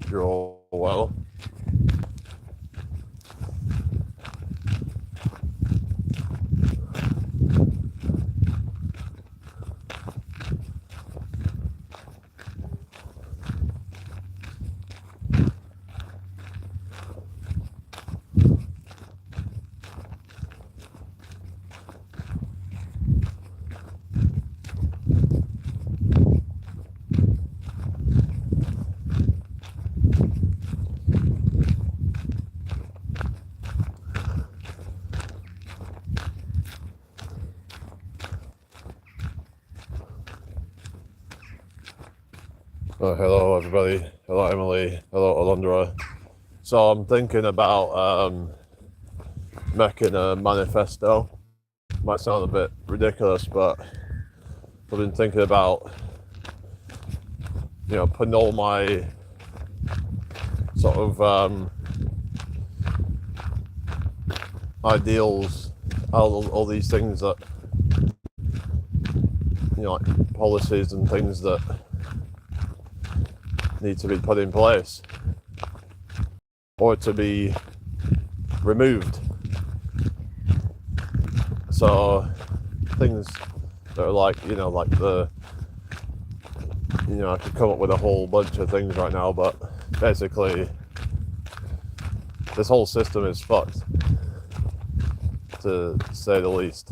you're all well. Hello everybody. Hello Emily. Hello Alondra. So I'm thinking about making a manifesto. Might sound a bit ridiculous, but I've been thinking about, putting all my sort of ideals, all these things that, like policies and things that need to be put in place or to be removed. So things that are like the I could come up with a whole bunch of things right now, but basically this whole system is fucked, to say the least.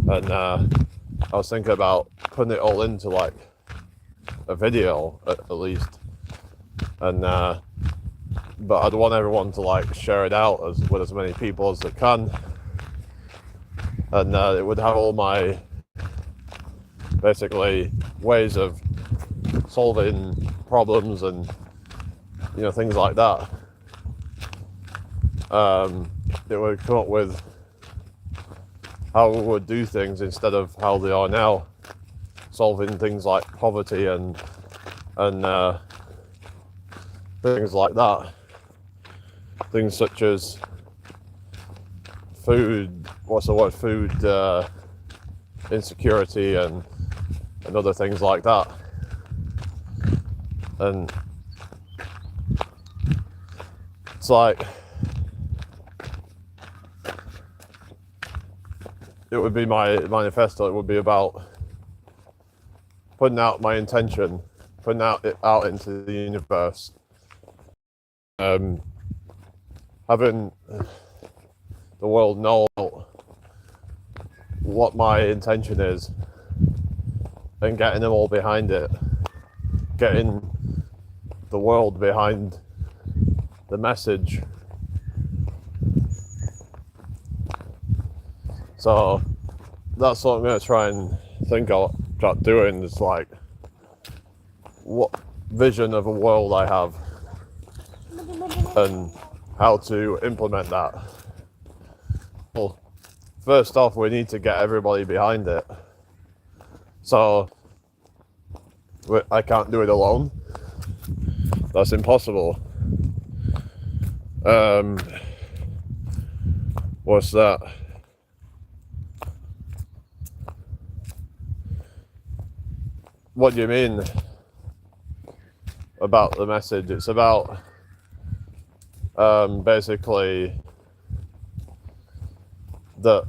And I was thinking about putting it all into like a video at least, and but I'd want everyone to like share it out with as many people as they can, and it would have all my basically ways of solving problems and things like that. It would come up with how we would do things instead of how they are now, solving things like poverty and things like that. Things such as food, food insecurity and other things like that. And it's like, it would be my manifesto. It would be about putting out my intention, putting it out into the universe, having the world know what my intention is, and getting them all behind it, getting the world behind the message. So that's what I'm going to try and think about doing, is like what vision of a world I have and how to implement that. Well, first off, we need to get everybody behind it. So I can't do it alone. That's impossible. What's that? What do you mean about the message? It's about basically that,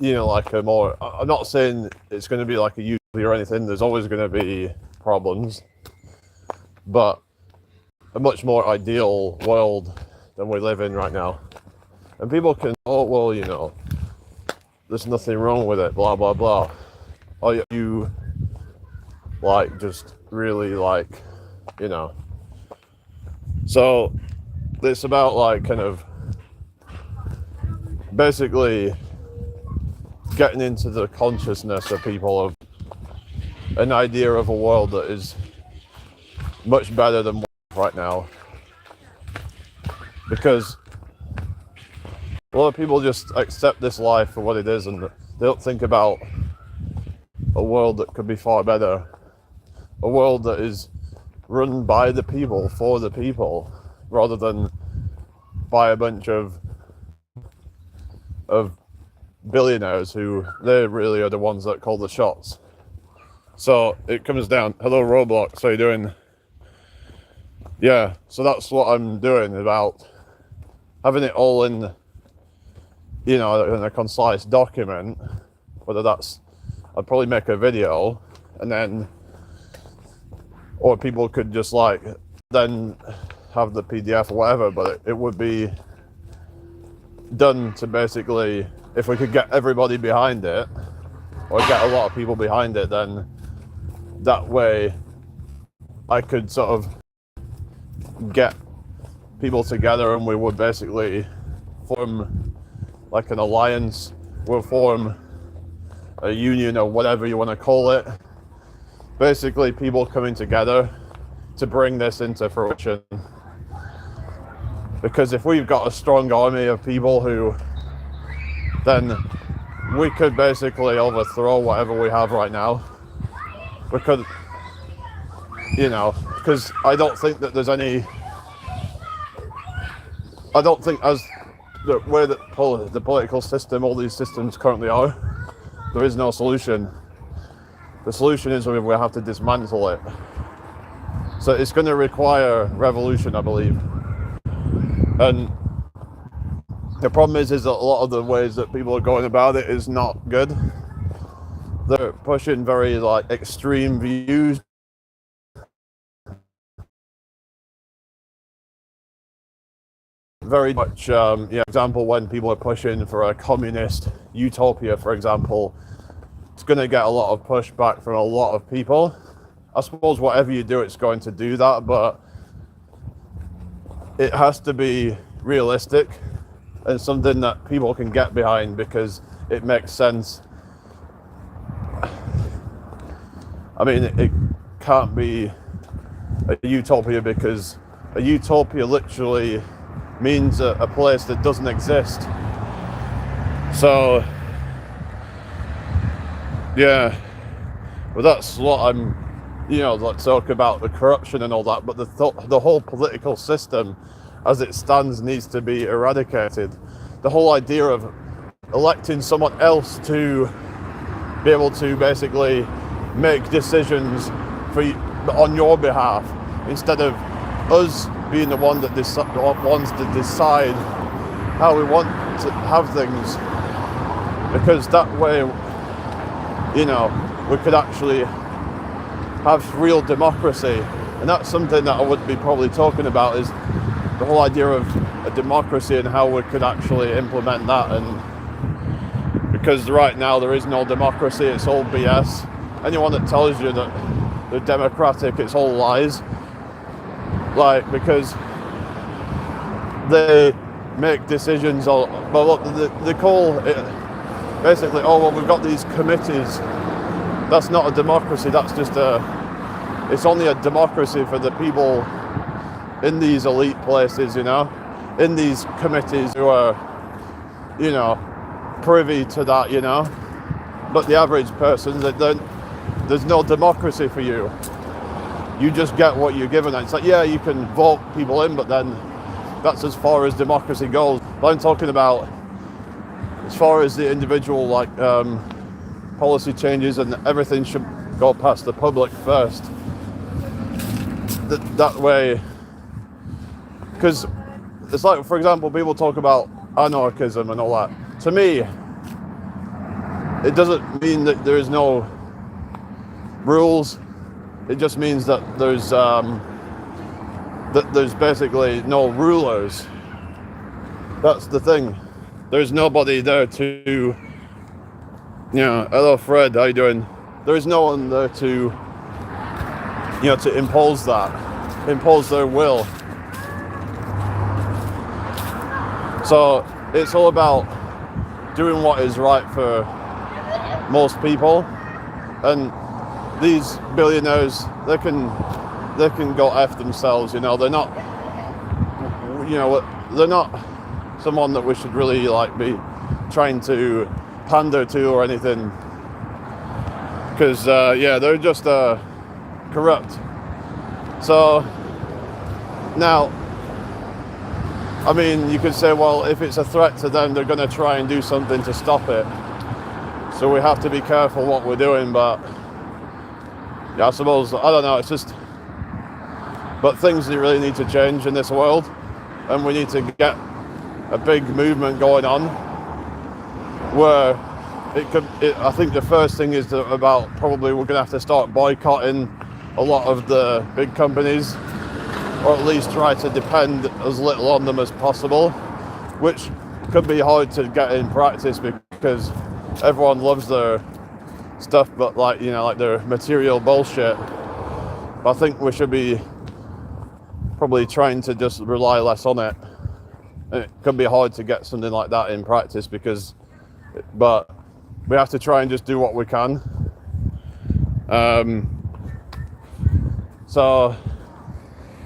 like a more, I'm not saying it's going to be like a utopia or anything. There's always going to be problems, but a much more ideal world than we live in right now. And people can, there's nothing wrong with it, blah blah blah. Oh, you like just really like, so it's about like kind of basically getting into the consciousness of people of an idea of a world that is much better than right now, because a lot of people just accept this life for what it is and they don't think about a world that could be far better, a world that is run by the people for the people rather than by a bunch of billionaires who they really are the ones that call the shots. So it comes down, hello Roblox, how you doing? yeah, so that's what I'm doing, about having it all in, in a concise document. Whether that's, I'd probably make a video, and then, or people could just like then have the PDF or whatever, but it would be done to basically, if we could get everybody behind it, or get a lot of people behind it, then that way I could sort of get people together, and we would basically form like an alliance. We'll form a union, or whatever you want to call it. Basically, people coming together to bring this into fruition. Because if we've got a strong army of people who, then we could basically overthrow whatever we have right now. We could, because I don't think that there's any, I don't think as the way that the political system, all these systems currently are, there is no solution. The solution is we have to dismantle it. So it's going to require revolution, I believe. And the problem is that a lot of the ways that people are going about it is not good. They're pushing very like extreme views. Very much, example, when people are pushing for a communist utopia, for example, it's going to get a lot of pushback from a lot of people. I suppose whatever you do, it's going to do that, but it has to be realistic and something that people can get behind, because it makes sense. I mean, it can't be a utopia, because a utopia literally means a place that doesn't exist. So yeah, but that's what I'm, like, talk about the corruption and all that, but the whole political system as it stands needs to be eradicated. The whole idea of electing someone else to be able to basically make decisions on your behalf, instead of us being the ones that decide how we want to have things, because that way, we could actually have real democracy. And that's something that I would be probably talking about, is the whole idea of a democracy and how we could actually implement that. And because right now there is no democracy, it's all BS. Anyone that tells you that they're democratic, it's all lies. Like, because they make decisions, they call it basically, we've got these committees. That's not a democracy, that's just it's only a democracy for the people in these elite places, in these committees who are, privy to that, But the average person, there's no democracy for you. You just get what you're given. And it's like, yeah, you can vote people in, but then that's as far as democracy goes. But I'm talking about as far as the individual, policy changes, and everything should go past the public first. That way, because it's like, for example, people talk about anarchism and all that. To me, it doesn't mean that there is no rules. It just means that there's basically no rulers. That's the thing. There's nobody there to, hello Fred, how you doing? There is no one there to, to impose their will. So it's all about doing what is right for most people, and these billionaires, they can go F themselves, they're not, they're not someone that we should really be trying to pander to or anything, because they're just corrupt. So now, I mean, you could say, well, if it's a threat to them, they're going to try and do something to stop it, so we have to be careful what we're doing. But I suppose, I don't know, it's just, But things really need to change in this world, and we need to get a big movement going on where I think the first thing is about probably we're going to have to start boycotting a lot of the big companies, or at least try to depend as little on them as possible, which could be hard to get in practice because everyone loves their stuff, but like their material bullshit. But I think we should be probably trying to just rely less on it. And it could be hard to get something like that in practice but we have to try and just do what we can. So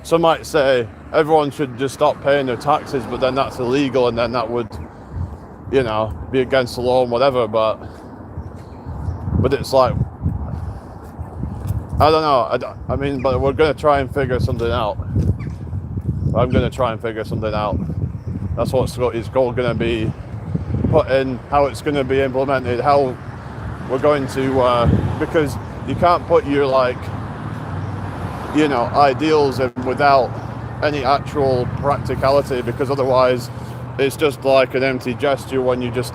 some might say everyone should just stop paying their taxes, but then that's illegal, and then that would, be against the law and whatever. But it's like, I don't know. I mean, but we're going to try and figure something out. I'm going to try and figure something out. That's what it's going to be put in, how it's going to be implemented, how we're going to, because you can't put your ideals in without any actual practicality, because otherwise it's just like an empty gesture when you just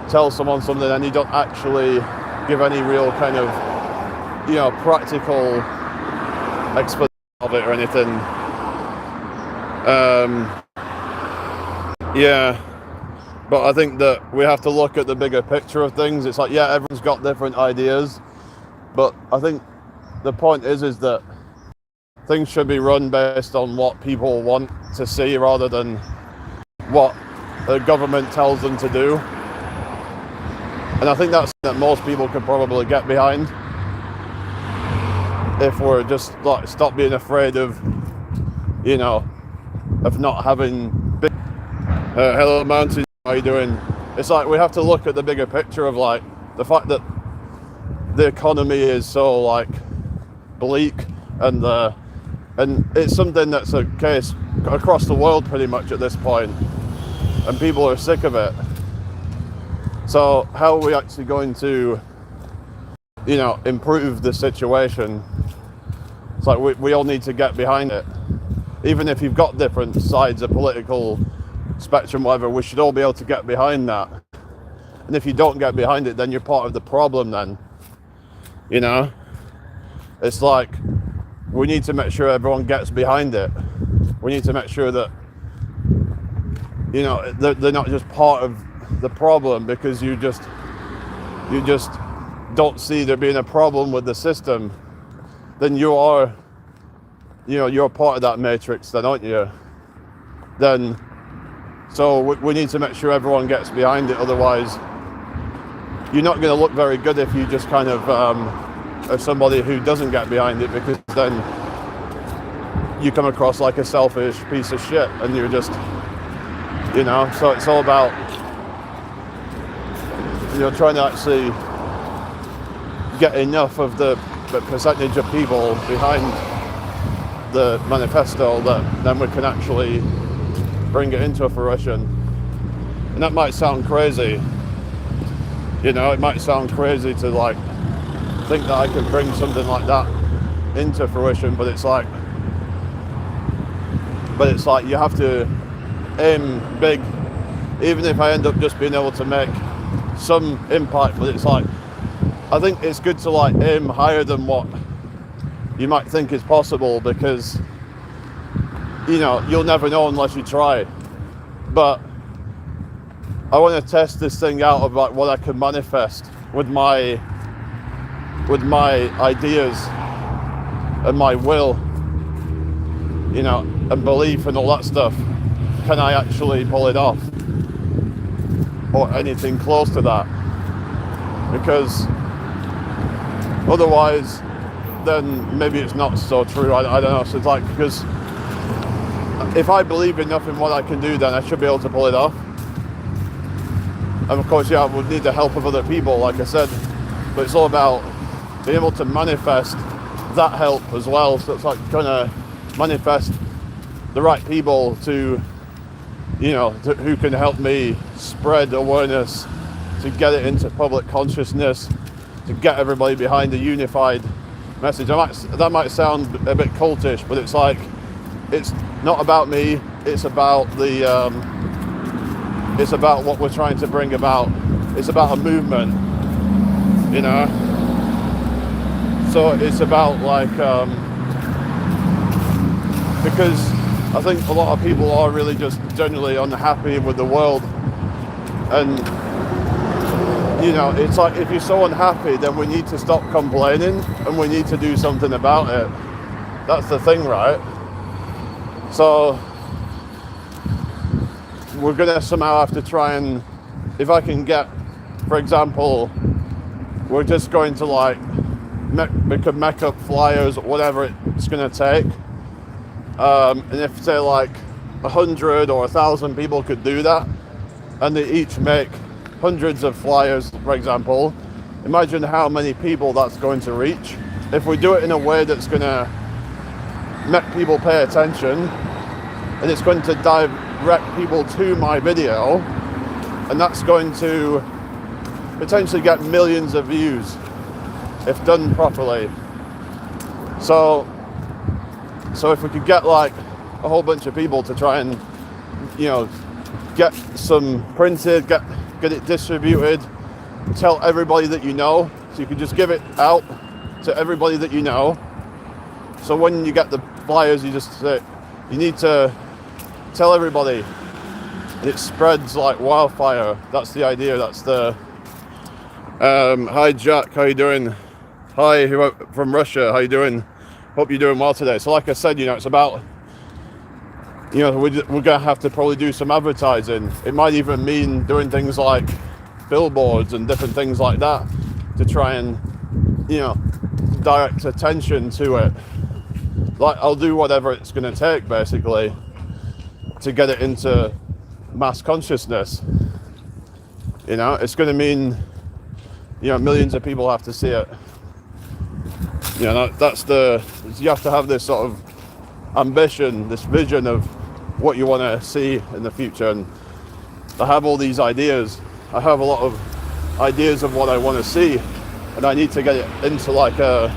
tell someone something and you don't actually give any real kind of, practical explanation of it or anything. But I think that we have to look at the bigger picture of things. It's like, yeah, everyone's got different ideas, but I think the point is that things should be run based on what people want to see rather than what the government tells them to do. And I think that's that most people could probably get behind if we're just like stop being afraid of, of not having big. Hello, Mountain. How are you doing? It's like we have to look at the bigger picture of like the fact that the economy is so like bleak, and it's something that's a case across the world pretty much at this point, and people are sick of it. So how are we actually going to, improve the situation? It's like we all need to get behind it. Even if you've got different sides of political spectrum, whatever, we should all be able to get behind that. And if you don't get behind it, then you're part of the problem then. It's like we need to make sure everyone gets behind it. We need to make sure that, they're not just part of the problem because you just don't see there being a problem with the system. Then you're part of that matrix then, aren't you? So we need to make sure everyone gets behind it. Otherwise, you're not going to look very good if you just kind of are somebody who doesn't get behind it, because then you come across like a selfish piece of shit, and you're just, so it's all about, trying to actually get enough of the percentage of people behind the manifesto that then we can actually bring it into fruition. And that might sound crazy, it might sound crazy to like think that I can bring something like that into fruition, but it's like you have to aim big, even if I end up just being able to make some impact. But it's like, I think it's good to like aim higher than what you might think is possible, because you'll never know unless you try. But I want to test this thing out of like what I can manifest with my ideas and my will, and belief and all that stuff. Can I actually pull it off, or anything close to that? Because otherwise, then maybe it's not so true. I don't know. So it's like, because if I believe enough in what I can do, then I should be able to pull it off. And of course, I would need the help of other people, like I said. But it's all about being able to manifest that help as well. So it's like trying to manifest the right people to, who can help me spread awareness, to get it into public consciousness, to get everybody behind a unified message. That might sound a bit cultish, but it's like, it's not about me. It's about it's about what we're trying to bring about. It's about a movement, you know. So it's about like, because I think a lot of people are really just generally unhappy with the world, and you know, it's like, if you're so unhappy, then we need to stop complaining and we need to do something about it. That's the thing, right? So we're gonna somehow have to try and, if I can get, for example, we're just going to like we could make up flyers or whatever it's gonna take, and if say like 100 or 1,000 people could do that, and they each make hundreds of flyers, for example, imagine how many people that's going to reach. If we do it in a way that's gonna make people pay attention, and it's going to direct people to my video, and that's going to potentially get millions of views if done properly. So if we could get like a whole bunch of people to try and, you know, get some printed, get it distributed, tell everybody that you know, so you can just give it out to everybody that you know. So when you get the flyers, you just say, you need to tell everybody, and it spreads like wildfire. That's the idea. That's the hi Jack, how you doing? Hi, from Russia, how you doing? Hope you're doing well today. So like I said, you know, it's about, you know, we're gonna have to probably do some advertising. It might even mean doing things like billboards and different things like that to try and, you know, direct attention to it. Like, I'll do whatever it's gonna take basically to get it into mass consciousness. You know, it's gonna mean, you know, millions of people have to see it. You know, you have to have this sort of ambition, this vision of what you want to see in the future. And I have all these ideas. I have a lot of ideas of what I want to see, and I need to get it into like a,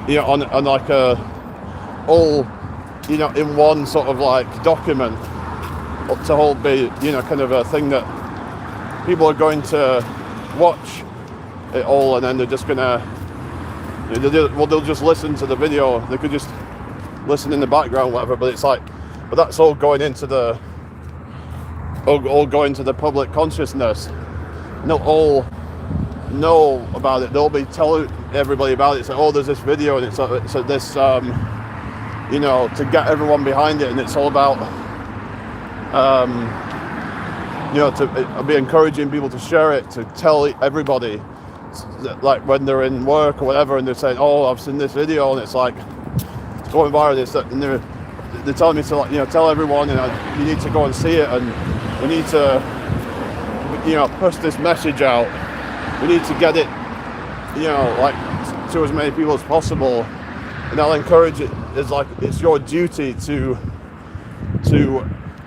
you know, on like a all, you know, in one sort of like document to hold, be, you know, kind of a thing that people are going to watch it all, and then they're just gonna, they'll just listen to the video. They could just listen in the background, whatever. But it's like, but that's all going into the, all going to the public consciousness. And they'll all know about it. They'll be telling everybody about it. It's like, oh, there's this video, and it's this, you know, to get everyone behind it. And it's all about, you know, I'll be encouraging people to share it, to tell everybody. Like when they're in work or whatever, and they're saying, "Oh, I've seen this video," and it's like it's going viral. And they're telling me to, like, you know, tell everyone, you know, you need to go and see it, and we need to, you know, push this message out. We need to get it, you know, like to as many people as possible. And I'll encourage it. It's like it's your duty to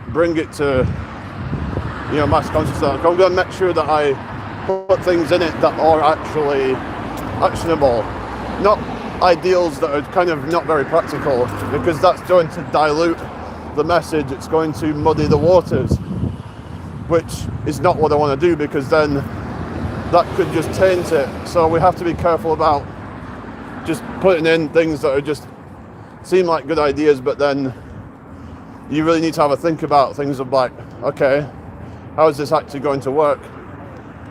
bring it to, you know, mass consciousness. I'm going to make sure that I put things in it that are actually actionable, not ideals that are kind of not very practical, because that's going to dilute the message. It's going to muddy the waters, which is not what I want to do, because then that could just taint it. So we have to be careful about just putting in things that are just seem like good ideas, but then you really need to have a think about things of like, okay, how is this actually going to work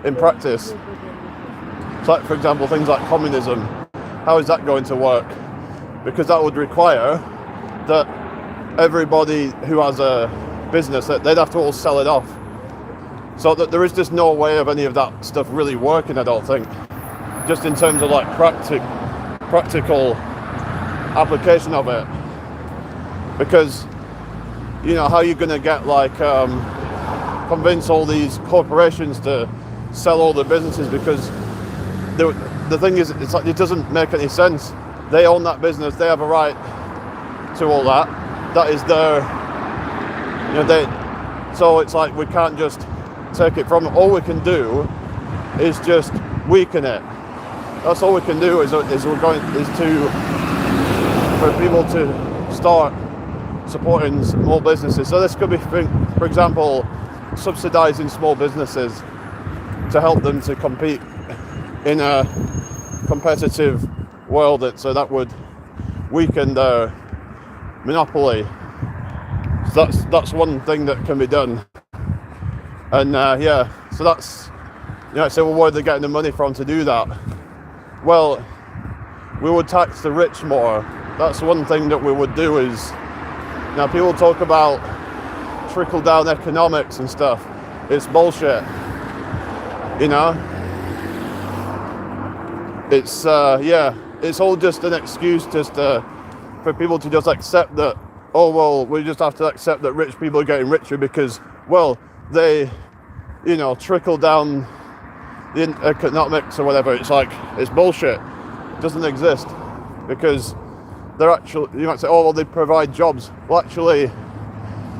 in practice? So like, for example, things like communism, how is that going to work? Because that would require that everybody who has a business, that they'd have to all sell it off. So that there is just no way of any of that stuff really working, I don't think. Just in terms of like practical application of it. Because, you know, how are you going to get like convince all these corporations to sell all the businesses? Because the thing is, it's like, it doesn't make any sense. They own that business, they have a right to all that. That is their, you know, so it's like we can't just take it from them. All we can do is just weaken it. that's all we can do is for people to start supporting small businesses. So this could be, for example, subsidizing small businesses to help them to compete in a competitive world. So that would weaken their monopoly. So that's one thing that can be done. And so that's, say, well, where are they getting the money from to do that? Well, we would tax the rich more. That's one thing that we would do. Is now people talk about trickle down economics and stuff. It's bullshit. It's it's all just an excuse for people to just accept that, oh well, we just have to accept that rich people are getting richer because, well, they trickle down the economics or whatever. It's like, it's bullshit. It doesn't exist, because they're actually, you might say, oh well, they provide jobs. Well, actually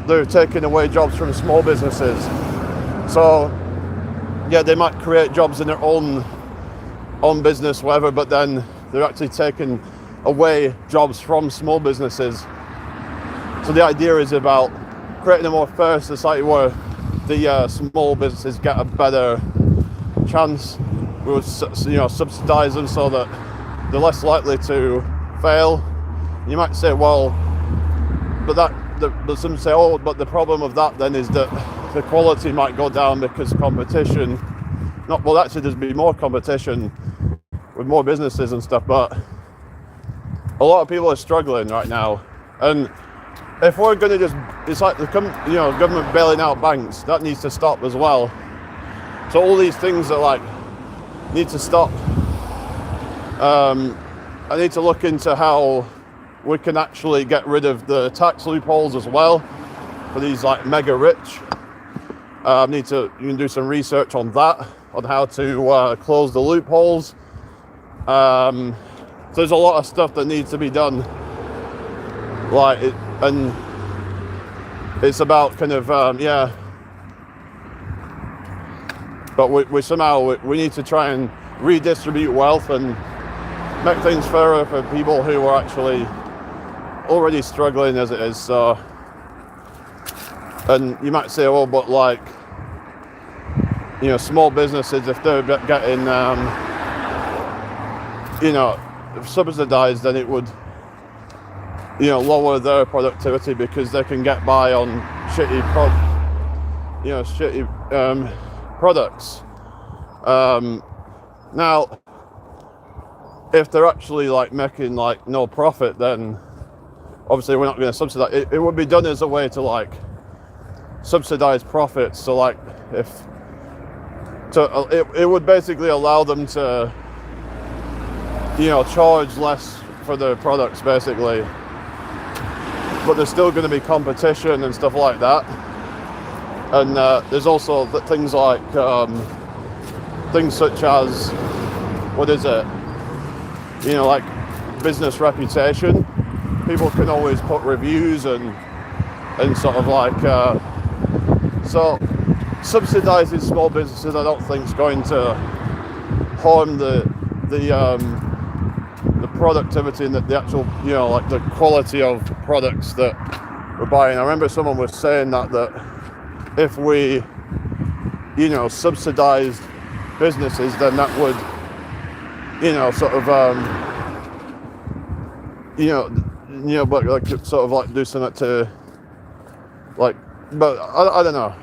they're taking away jobs from small businesses. So yeah, they might create jobs in their own business, whatever, but then they're actually taking away jobs from small businesses. So the idea is about creating a more fair society where the small businesses get a better chance. We would subsidize them so that they're less likely to fail. You might say, well, but some say, oh, but the problem of that then is that the quality might go down because competition. Well, actually, there's be more competition with more businesses and stuff, but a lot of people are struggling right now. And if we're going to just, it's like the government bailing out banks, that needs to stop as well. So all these things that need to stop. I need to look into how we can actually get rid of the tax loopholes as well for these mega rich. You can do some research on that, on how to close the loopholes. So there's a lot of stuff that needs to be done. And it's about kind of but we somehow need to try and redistribute wealth and make things fairer for people who are actually already struggling as it is. So, and you might say, oh, but small businesses, if they're getting subsidized, then it would lower their productivity because they can get by on shitty products. Now, if they're actually making no profit, then obviously we're not going to subsidize it. It would be done as a way to subsidize profits. So it would basically allow them to charge less for their products, basically. But there's still going to be competition and stuff like that. And there's also things things such as, what is it? Business reputation. People can always put reviews and sort of so subsidizing small businesses, I don't think is going to harm the productivity and the actual the quality of products that we're buying. I remember someone was saying that if we subsidized businesses, then that would sort of but sort of do something to but I don't know.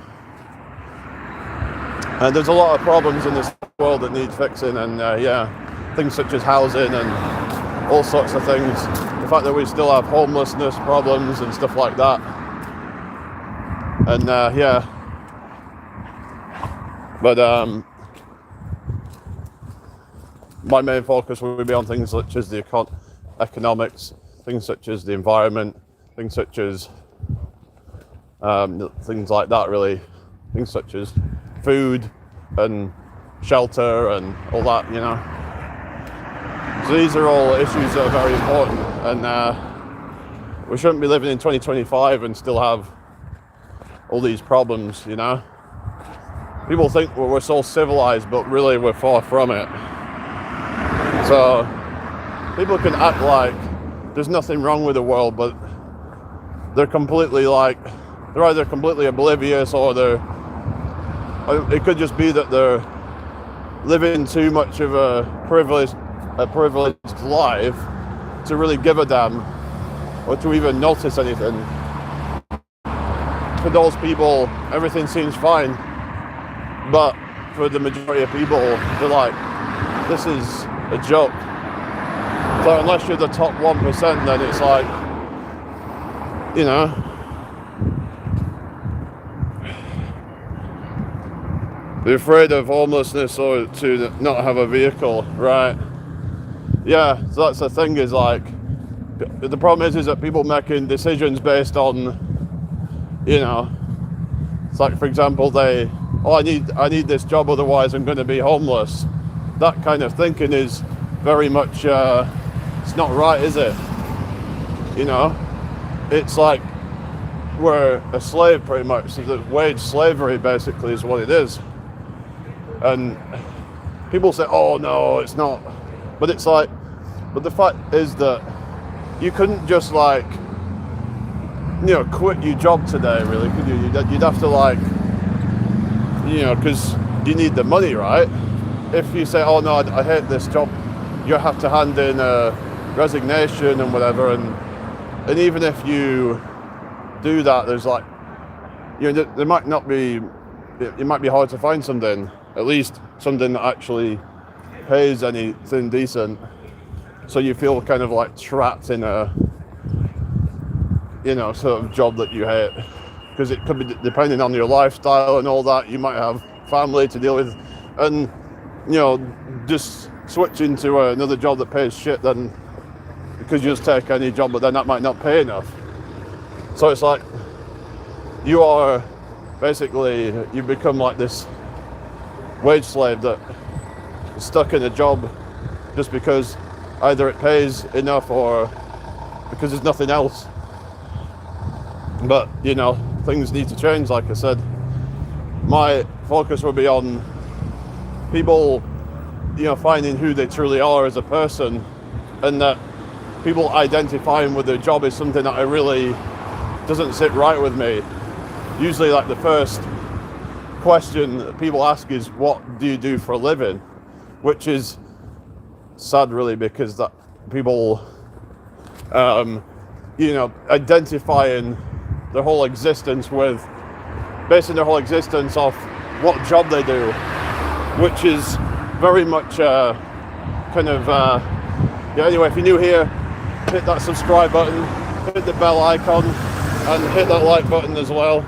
And there's a lot of problems in this world that need fixing, and things such as housing and all sorts of things. The fact that we still have homelessness problems and stuff like that. And but my main focus will be on things such as the economics, things such as the environment, things such as things like that, really. Things such as food and shelter and all that, So these are all issues that are very important, and we shouldn't be living in 2025 and still have all these problems, People think we're so civilized, but really we're far from it. So people can act like there's nothing wrong with the world, but they're either completely oblivious, or it could just be that they're living too much of a privileged life to really give a damn or to even notice anything. For those people, everything seems fine, but for the majority of people, they're like, this is a joke. So unless you're the top 1%, then it's like, you know, be afraid of homelessness or to not have a vehicle, right? Yeah, so that's the thing, is like, the problem is that people making decisions based on, you know, it's like, for example, I need this job, otherwise I'm going to be homeless. That kind of thinking is very much, it's not right, is it? You know, it's like we're a slave pretty much. So the wage slavery basically is what it is. And people say, oh no, it's not. But it's like, but the fact is that you couldn't just like, you know, quit your job today, really, could you? You'd have to like, you know, because you need the money, right? If you say, oh no, I hate this job, you have to hand in a resignation and whatever, and even if you do that, there's like, you know, there might not be, it might be hard to find something, at least something that actually pays anything decent. So you feel kind of like trapped in a, you know, sort of job that you hate, because it could be depending on your lifestyle and all that. You might have family to deal with, and you know, just switching to another job that pays shit, then because you just take any job, but then that might not pay enough. So it's like you are basically, you become like this wage slave that is stuck in a job just because either it pays enough or because there's nothing else. But you know, things need to change. Like I said, my focus will be on people, you know, finding who they truly are as a person, and that people identifying with their job is something that really doesn't sit right with me. Usually, like, the first question that people ask is, what do you do for a living? Which is sad, really, because that people, you know, identifying their whole existence with, basing their whole existence off what job they do, which is very much kind of, yeah, anyway, if you're new here, hit that subscribe button, hit the bell icon, and hit that like button as well.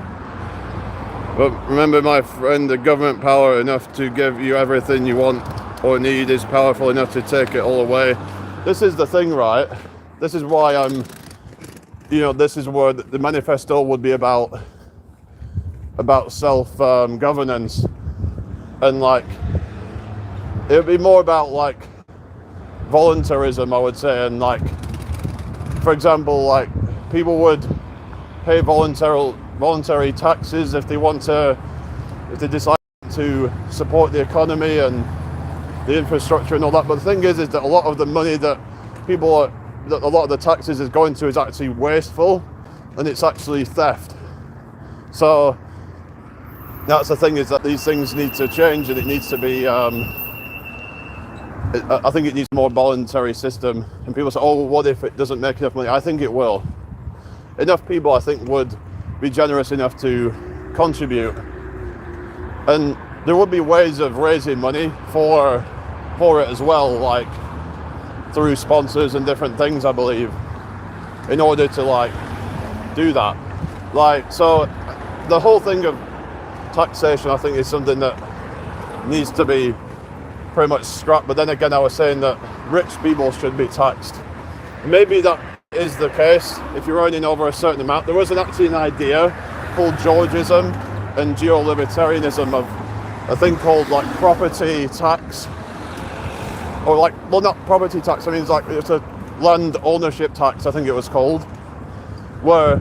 But remember, my friend, the government power enough to give you everything you want or need is powerful enough to take it all away. This is the thing, right? This is why I'm, you know, this is where the manifesto would be about self-governance, and like, it would be more about like voluntarism, I would say, and like, for example, like, people would pay voluntary taxes if they decide to support the economy and the infrastructure and all that. But the thing is that a lot of the money that a lot of the taxes is going to is actually wasteful, and it's actually theft. So that's the thing, is that these things need to change, and it needs to be, I think it needs a more voluntary system. And people say, oh, well, what if it doesn't make enough money? I think it will. Enough people, I think, would be generous enough to contribute, and there would be ways of raising money for it as well, like through sponsors and different things, I believe, in order to like do that. Like, so the whole thing of taxation, I think, is something that needs to be pretty much scrapped. But then again, I was saying that rich people should be taxed. Maybe that is the case if you're earning over a certain amount. There was actually an idea called Georgism and geolibertarianism of a thing called like property tax, or like, well, not property tax, I mean, it's a land ownership tax, I think it was called, where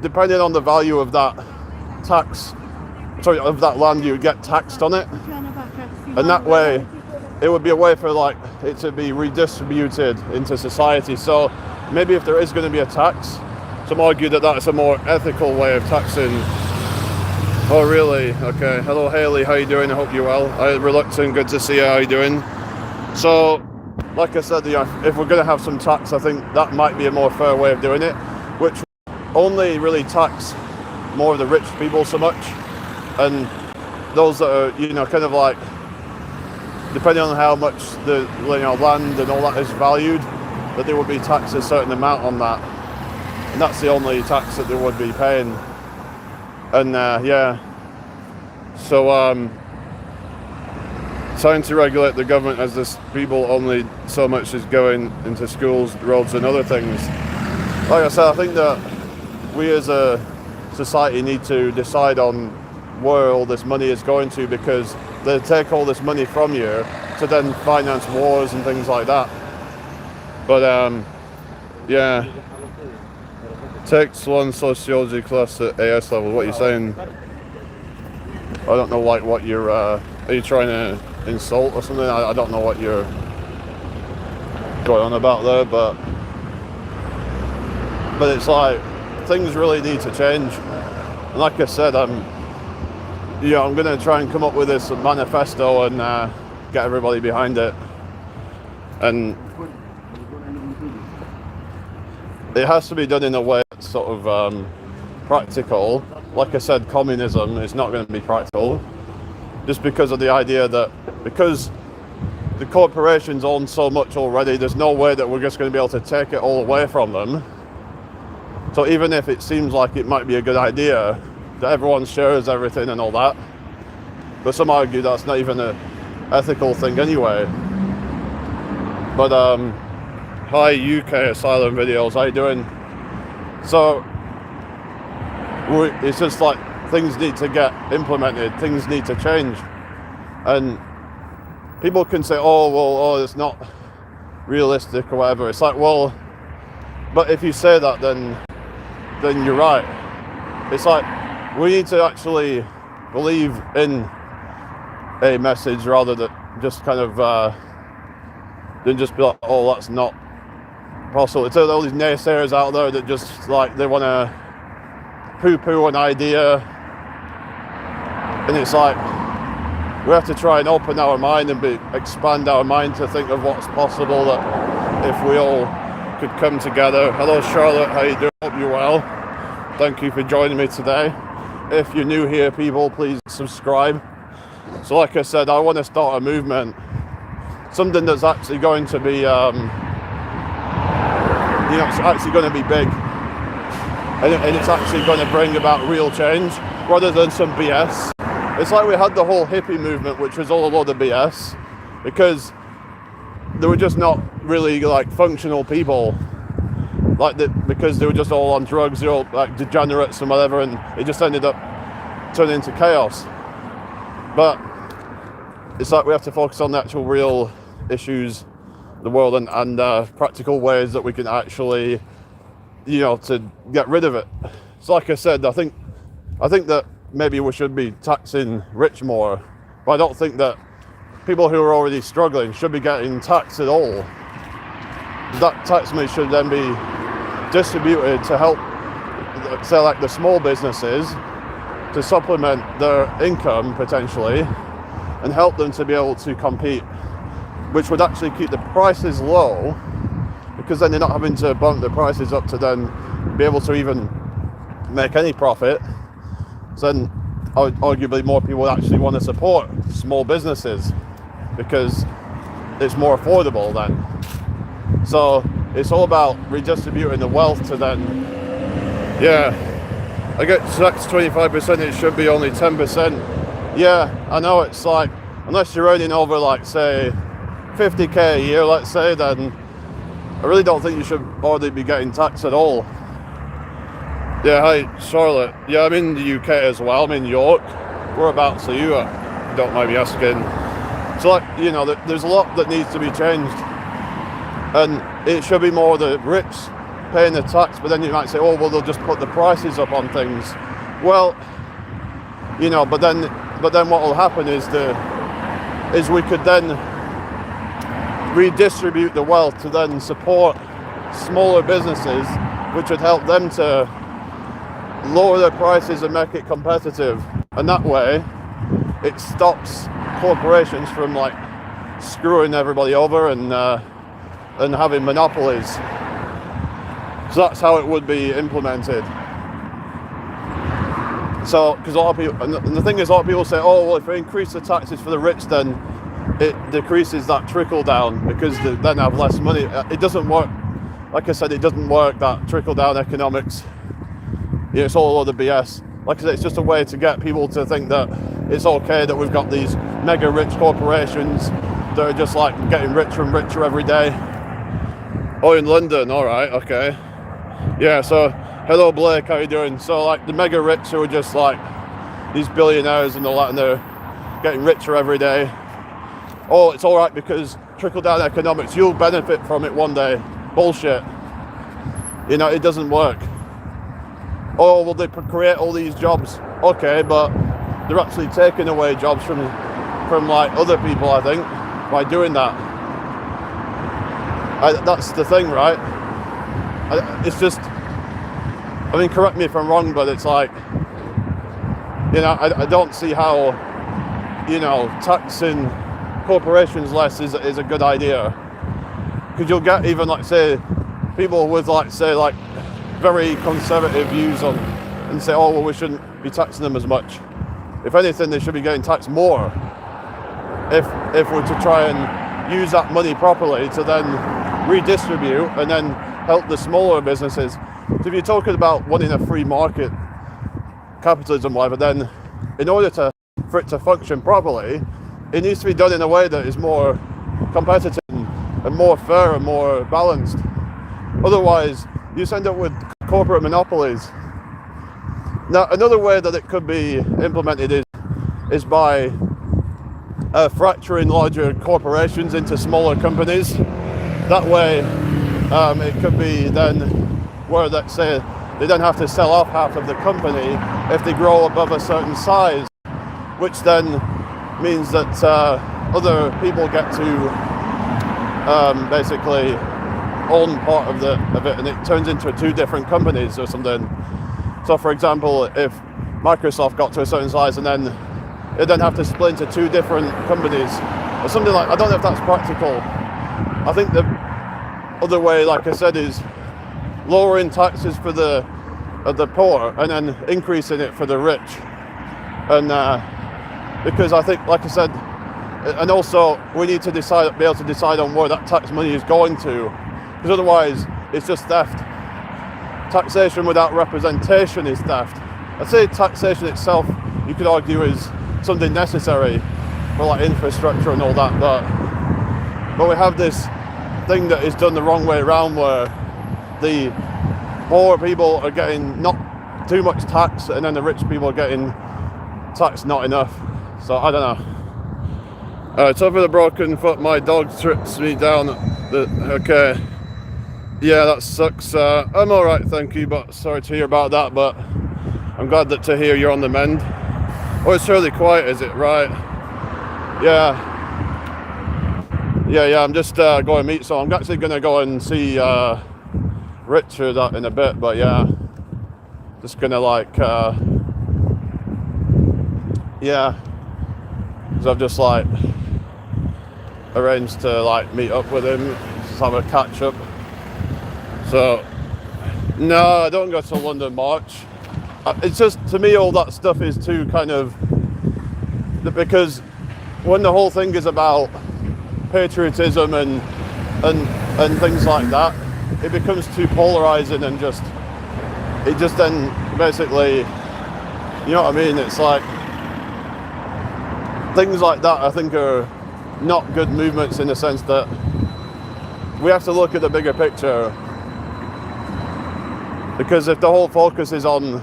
depending on the value of that of that land, you would get taxed on it, and that way it would be a way for like it to be redistributed into society. So maybe if there is going to be a tax, some argue that that's a more ethical way of taxing. Oh really? Okay. Hello Haley, how you doing? I hope you're well. Reluctant, good to see you. How you doing? So, like I said, if we're going to have some tax, I think that might be a more fair way of doing it, which only really tax more of the rich people so much, and those that are, kind of like, depending on how much the land and all that is valued, that they would be taxed a certain amount on that, and that's the only tax that they would be paying. And so trying to regulate the government as this people only so much is going into schools, roads and other things. Like I said, I think that we as a society need to decide on where all this money is going to, because they take all this money from you to then finance wars and things like that. But takes one sociology class at AS level. What are you saying? I don't know, like what you're, are you trying to insult or something? I don't know what you're going on about there, but it's like, things really need to change. And like I said, I'm going to try and come up with this manifesto and get everybody behind it. And it has to be done in a way that's sort of practical. Like I said, communism is not going to be practical, just because of the idea that because the corporations own so much already, there's no way that we're just going to be able to take it all away from them. So even if it seems like it might be a good idea that everyone shares everything and all that, but some argue that's not even an ethical thing anyway. But hi UK Asylum Videos, how you doing? So it's just like things need to get implemented, things need to change, and people can say, oh it's not realistic or whatever. It's like, well, but if you say that, then you're right. It's like we need to actually believe in a message rather than just kind of than just be like, oh, that's not possible. It's all these naysayers out there that just like they want to poo-poo an idea, and it's like we have to try and open our mind and expand our mind to think of what's possible, that if we all could come together. Hello Charlotte, how you doing? Hope you're well. Thank you for joining me today. If you're new here, people, please subscribe. So like I said, I want to start a movement, something that's actually going to be it's actually going to be big, and it's actually going to bring about real change rather than some BS. It's like we had the whole hippie movement, which was all a load of BS, because they were just not really like functional people, because they were just all on drugs, they're all like degenerates and whatever, and it just ended up turning into chaos. But it's like we have to focus on the actual real issues of the world and practical ways that we can actually, to get rid of it. So like I said, I think that maybe we should be taxing rich more, but I don't think that people who are already struggling should be getting taxed at all. That tax money should then be distributed to help, say, like the small businesses, to supplement their income potentially and help them to be able to compete, which would actually keep the prices low, because then they're not having to bump the prices up to then be able to even make any profit. So then arguably more people would actually want to support small businesses because it's more affordable then. So it's all about redistributing the wealth to then, I get taxed 25%, it should be only 10%. Yeah, I know, it's like, unless you're earning over like say 50k a year, let's say, then I really don't think you should hardly be getting taxed at all. Yeah, hi Charlotte. Yeah, I'm in the UK as well, I'm in York. Whereabouts are you at? Don't mind me asking. So like, there's a lot that needs to be changed, and it should be more the rich paying the tax, but then you might say, oh well, they'll just put the prices up on things. Well, but then what will happen is we could then redistribute the wealth to then support smaller businesses, which would help them to lower their prices and make it competitive. And that way, it stops corporations from like screwing everybody over and having monopolies. So that's how it would be implemented. So, because a lot of people, and the thing is, a lot of people say, oh, well, if we increase the taxes for the rich, then it decreases that trickle down because they then have less money. It doesn't work. Like I said, it doesn't work, that trickle down economics. Yeah, it's all a load of BS. Like I said, it's just a way to get people to think that it's okay that we've got these mega rich corporations that are just like getting richer and richer every day. Oh, in London, all right, okay. Yeah, so hello Blake, how you doing? So like the mega rich who are just like these billionaires and all that, and they're getting richer every day. Oh, it's all right because trickle down economics, you'll benefit from it one day. Bullshit. You know, it doesn't work. Oh, well, they create all these jobs. Okay, but they're actually taking away jobs from like other people, I think, by doing that. That's the thing, right? It's just, I mean, correct me if I'm wrong, but it's like, you know, I don't see how, you know, taxing corporations less is a good idea. Because you'll get even, like, say, people with, like, say, like, very conservative views on, and say, oh, well, we shouldn't be taxing them as much. If anything, they should be getting taxed more if we're to try and use that money properly to then redistribute and then help the smaller businesses. So if you're talking about wanting a free market, capitalism, whatever, then in order for it to function properly, it needs to be done in a way that is more competitive and more fair and more balanced. Otherwise, you just end up with corporate monopolies. Now, another way that it could be implemented is by fracturing larger corporations into smaller companies. That way, it could be then where, let's say, they don't have to sell off half of the company if they grow above a certain size, which then means that other people get to basically own part of it, and it turns into two different companies or something. So, for example, if Microsoft got to a certain size and then it then have to split into two different companies or something like, I don't know if that's practical. I think the other way, like I said, is lowering taxes for the poor and then increasing it for the rich. And because I think, like I said, and also we need to be able to decide on where that tax money is going to, because otherwise it's just theft. Taxation without representation is theft. I'd say taxation itself, you could argue, is something necessary for like infrastructure and all that, but we have this thing that is done the wrong way around, where the poor people are getting not too much tax and then the rich people are getting taxed not enough. So I don't know. It's over the broken foot, my dog trips me down okay. Yeah, that sucks. I'm alright, thank you, but sorry to hear about that, but I'm glad to hear you're on the mend. Oh, it's really quiet, is it? Right. Yeah, I'm just going to meet, so I'm actually going to go and see Richard in a bit, but yeah, just going to like, yeah, because I've just like arranged to like meet up with him, just have a catch up. So, no, I don't go to London March. It's just, to me, all that stuff is too kind of, because when the whole thing is about patriotism and things like that, it becomes too polarizing and it just then basically, you know what I mean? It's like, things like that I think are not good movements, in the sense that we have to look at the bigger picture. Because if the whole focus is on,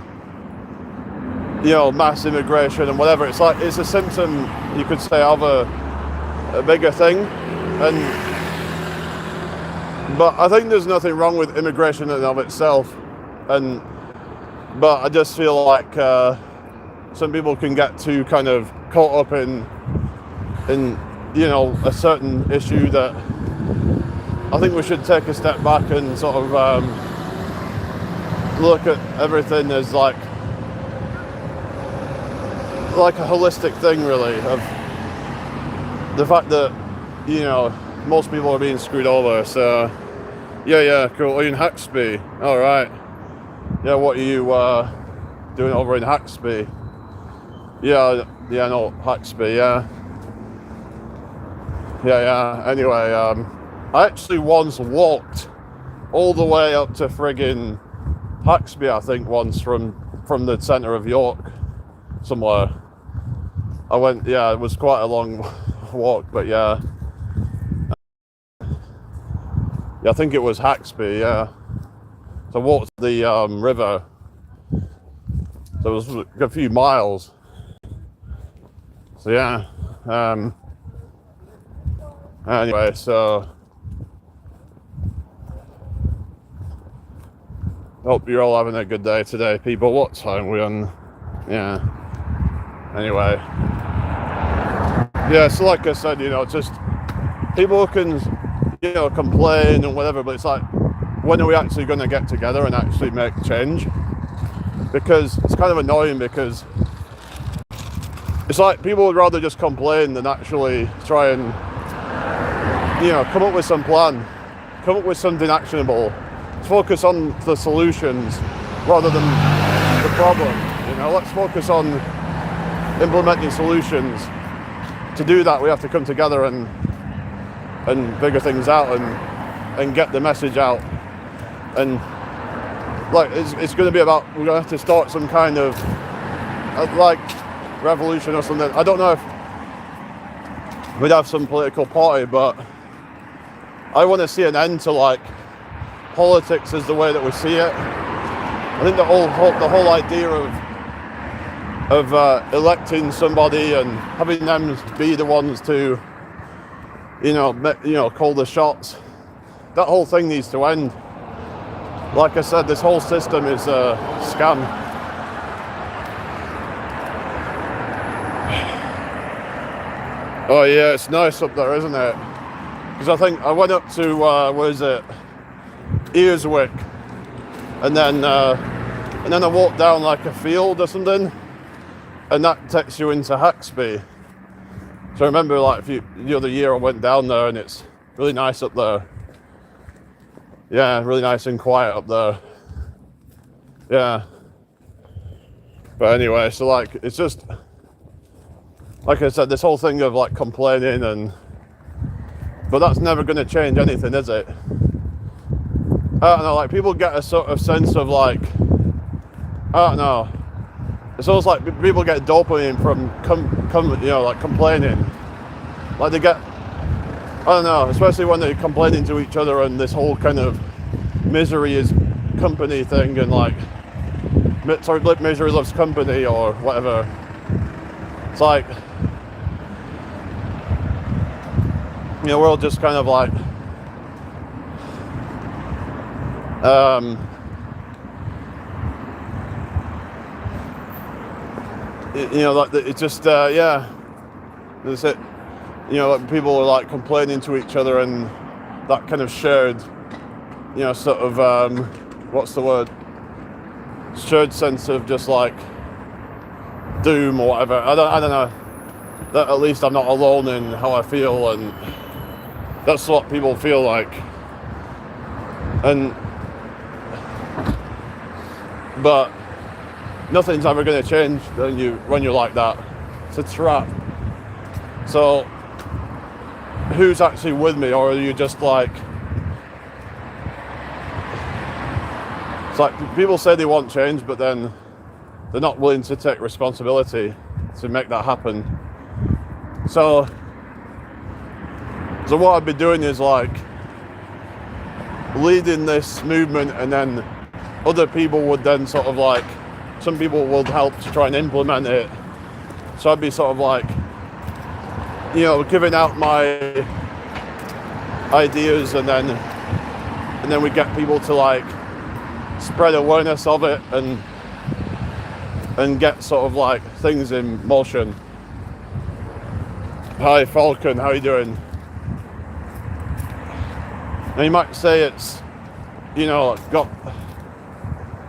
you know, mass immigration and whatever, it's like, it's a symptom, you could say, of a bigger thing. But I think there's nothing wrong with immigration in and of itself. But I just feel like some people can get too kind of caught up in you know, a certain issue that I think we should take a step back and sort of look at everything as like a holistic thing, really, of the fact that, you know, most people are being screwed over. So yeah, cool. Are you in Haxby? All right. Yeah, what are you doing over in Haxby? Yeah, no, Haxby, yeah. Anyway, I actually once walked all the way up to friggin' Haxby, I think, once from the centre of York somewhere. I went, yeah, it was quite a long walk, but yeah. Yeah, I think it was Haxby, yeah. So I walked the river. So it was a few miles. So yeah. Anyway, so hope you're all having a good day today, people. What time are we on? Yeah. Anyway. Yeah, so like I said, you know, just people can, you know, complain and whatever, but it's like, when are we actually going to get together and actually make change? Because it's kind of annoying, because it's like people would rather just complain than actually try and, you know, come up with some plan, come up with something actionable, focus on the solutions rather than the problem. You know, let's focus on implementing solutions. To do that, we have to come together and figure things out and get the message out. And like, it's going to be about, we're going to have to start some kind of like revolution or something. I don't know if we'd have some political party, but I want to see an end to like politics as the way that we see it. I think the whole idea of electing somebody and having them be the ones to, you know, call the shots, that whole thing needs to end. Like I said, this whole system is a scam. Oh yeah, it's nice up there, isn't it? Because I think I went up to where is it, Earswick, and then I walked down like a field or something, and that takes you into Haxby. So I remember like the other year I went down there, and it's really nice up there. Yeah, really nice and quiet up there. Yeah. But anyway, so like, it's just, like I said, this whole thing of like complaining but that's never going to change anything, is it? I don't know, like people get a sort of sense of like, I don't know, it's almost like people get dopamine from you know, like complaining. Like they get, I don't know, especially when they're complaining to each other, and this whole kind of misery is company thing, and like, misery loves company or whatever. It's like, you know, we're all just kind of like, you know, like it's just, yeah, that's it. You know, like people are like complaining to each other, and that kind of shared, you know, sort of, what's the word? Shared sense of just like doom or whatever. I don't know. That at least I'm not alone in how I feel, and that's what people feel like. But nothing's ever going to change when you're like that. It's a trap. So who's actually with me, or are you just like, it's like people say they want change, but then they're not willing to take responsibility to make that happen. So what I'd be doing is like leading this movement, and then other people would then sort of like, some people would help to try and implement it. So I'd be sort of like, you know, giving out my ideas, and then we get people to like spread awareness of it and get sort of like things in motion. Hi Falcon, how you doing? And you might say it's, got,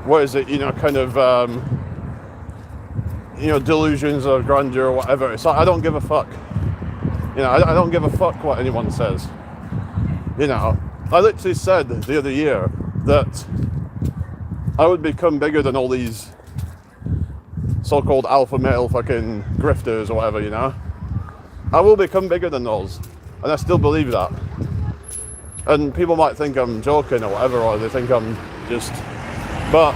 what is it, kind of, delusions of grandeur or whatever. It's like, I don't give a fuck. I don't give a fuck what anyone says. I literally said the other year that I would become bigger than all these so-called alpha male fucking grifters or whatever, I will become bigger than those. And I still believe that. And people might think I'm joking or whatever, or they think I'm just... But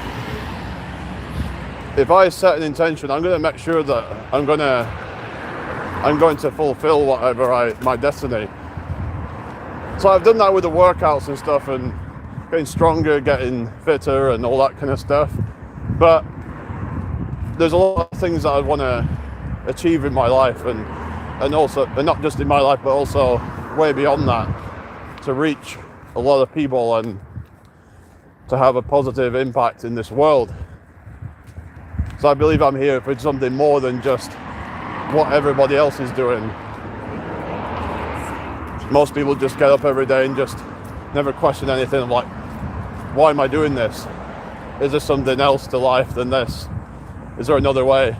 if I set an intention, I'm going to make sure that I'm going to fulfill whatever my destiny. So I've done that with the workouts and stuff, and getting stronger, getting fitter, and all that kind of stuff. But there's a lot of things that I want to achieve in my life, and not just in my life, but also way beyond that, to reach a lot of people and to have a positive impact in this world. So I believe I'm here for something more than just what everybody else is doing. Most people just get up every day and just never question anything. I'm like, why am I doing this? Is there something else to life than this? Is there another way?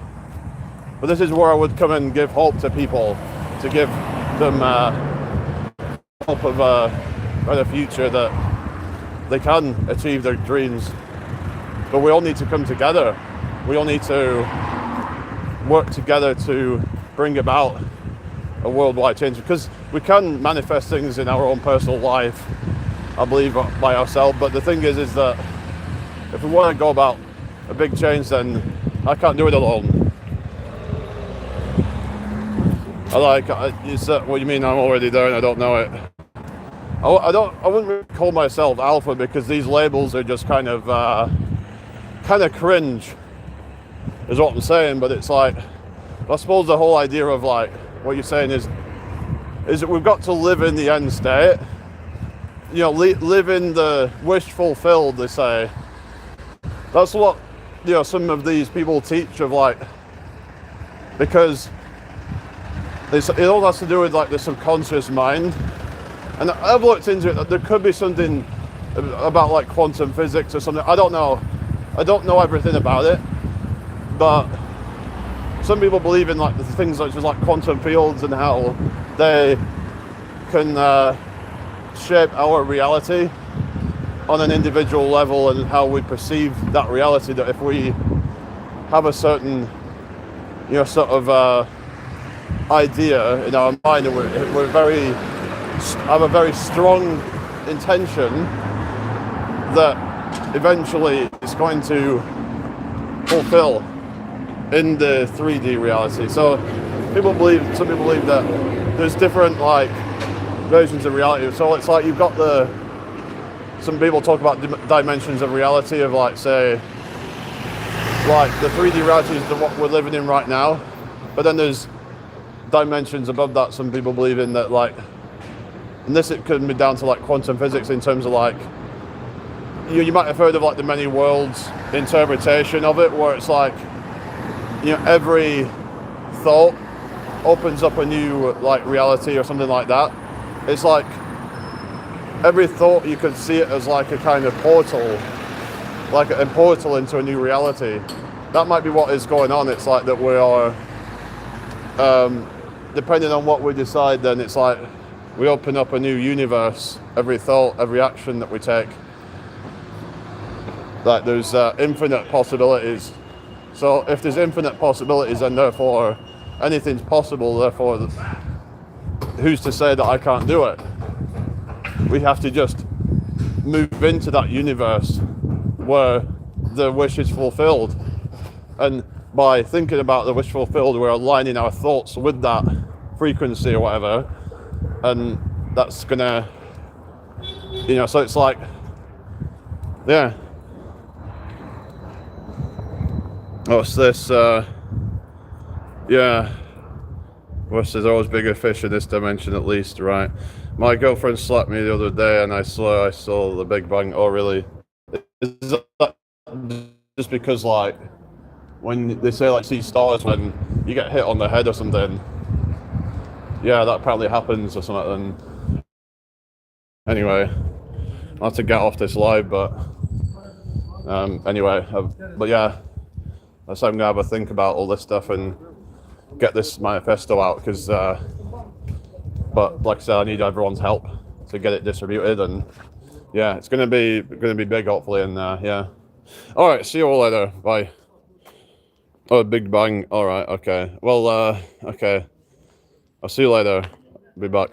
But this is where I would come and give hope to people, to give them hope of a future that they can achieve their dreams. But we all need to come together. We all need to work together to bring about a worldwide change, because we can manifest things in our own personal life, I believe, by ourselves. But the thing is that if we want to go about a big change, then I can't do it alone. You said, what do you mean I'm already there and I don't know it? I wouldn't really call myself alpha, because these labels are just kind of cringe, is what I'm saying. But it's like, I suppose the whole idea of like, what you're saying is that we've got to live in the end state, live in the wish fulfilled, they say. That's what, some of these people teach of, like, because it all has to do with like the subconscious mind. And I've looked into it, that there could be something about like quantum physics or something. I don't know everything about it, but some people believe in like the things such as like quantum fields and how they can shape our reality on an individual level, and how we perceive that reality. That if we have a certain, sort of idea in our mind, and we're have a very strong intention, that eventually it's going to fulfill in the 3D reality. So some people believe that there's different like versions of reality. So it's like you've got some people talk about dimensions of reality, of like, say, like the 3D reality is what we're living in right now, but then there's dimensions above that. Some people believe in that, like, and this, it could be down to like quantum physics, in terms of like, you might have heard of like the many worlds interpretation of it, where it's like, every thought opens up a new like reality or something like that. It's like every thought, you could see it as like a kind of portal, like a portal into a new reality. That might be what is going on. It's like that we are, depending on what we decide, then it's like we open up a new universe, every thought, every action that we take. Like there's infinite possibilities. So if there's infinite possibilities, then therefore anything's possible, therefore who's to say that I can't do it? We have to just move into that universe where the wish is fulfilled. And by thinking about the wish fulfilled, we're aligning our thoughts with that frequency or whatever. And that's gonna, so it's like, yeah. What's this? Yeah. What's there's always bigger fish in this dimension, at least, right? My girlfriend slapped me the other day, and I saw the Big Bang. Oh, really? Is that just because, like, when they say like see stars when you get hit on the head or something? Yeah, that apparently happens or something. Anyway, I have to get off this live, but anyway, but yeah, so I'm gonna have a think about all this stuff and get this manifesto out, because but like I said, I need everyone's help to get it distributed, and yeah, it's gonna be big, hopefully. And yeah, all right, see you all later, bye. Oh, Big Bang, all right, okay, well, okay, I'll see you later, be back.